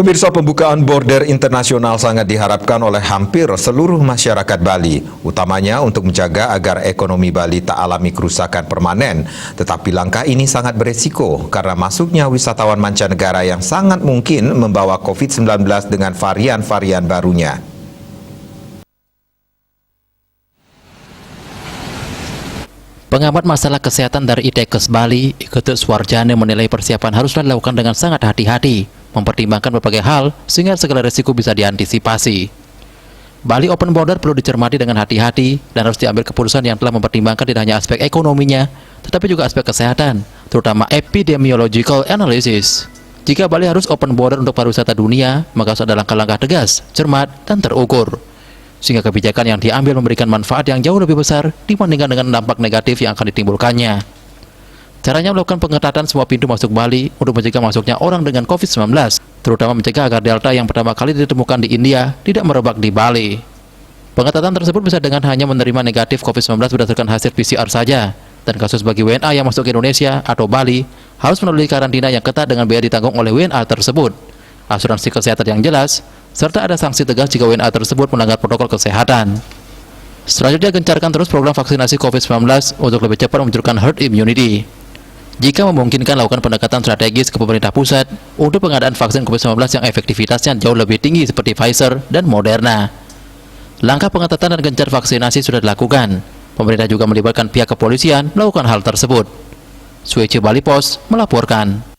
Pemirsa, pembukaan border internasional sangat diharapkan oleh hampir seluruh masyarakat Bali, utamanya untuk menjaga agar ekonomi Bali tak alami kerusakan permanen. Tetapi langkah ini sangat beresiko karena masuknya wisatawan mancanegara yang sangat mungkin membawa COVID-19 dengan varian-varian barunya. Pengamat masalah kesehatan dari ITEKES Bali, Ketut Swarjane menilai persiapan haruslah dilakukan dengan sangat hati-hati, mempertimbangkan berbagai hal sehingga segala risiko bisa diantisipasi. Bali Open Border perlu dicermati dengan hati-hati dan harus diambil keputusan yang telah mempertimbangkan tidak hanya aspek ekonominya, tetapi juga aspek kesehatan, terutama epidemiological analysis. Jika Bali harus open border untuk pariwisata dunia, maka harus ada langkah-langkah tegas, cermat, dan terukur, sehingga kebijakan yang diambil memberikan manfaat yang jauh lebih besar dibandingkan dengan dampak negatif yang akan ditimbulkannya. Caranya melakukan pengetatan semua pintu masuk Bali untuk mencegah masuknya orang dengan COVID-19, terutama mencegah agar Delta yang pertama kali ditemukan di India tidak merebak di Bali. Pengetatan tersebut bisa dengan hanya menerima negatif COVID-19 berdasarkan hasil PCR saja, dan kasus bagi WNA yang masuk ke Indonesia atau Bali harus melalui karantina yang ketat dengan biaya ditanggung oleh WNA tersebut, asuransi kesehatan yang jelas, serta ada sanksi tegas jika WNA tersebut melanggar protokol kesehatan. Selanjutnya, gencarkan terus program vaksinasi COVID-19 untuk lebih cepat memunculkan herd immunity. Jika memungkinkan, lakukan pendekatan strategis ke pemerintah pusat untuk pengadaan vaksin COVID-19 yang efektivitasnya jauh lebih tinggi seperti Pfizer dan Moderna. Langkah pengetatan dan gencar vaksinasi sudah dilakukan. Pemerintah juga melibatkan pihak kepolisian melakukan hal tersebut. Sueci Bali Post melaporkan.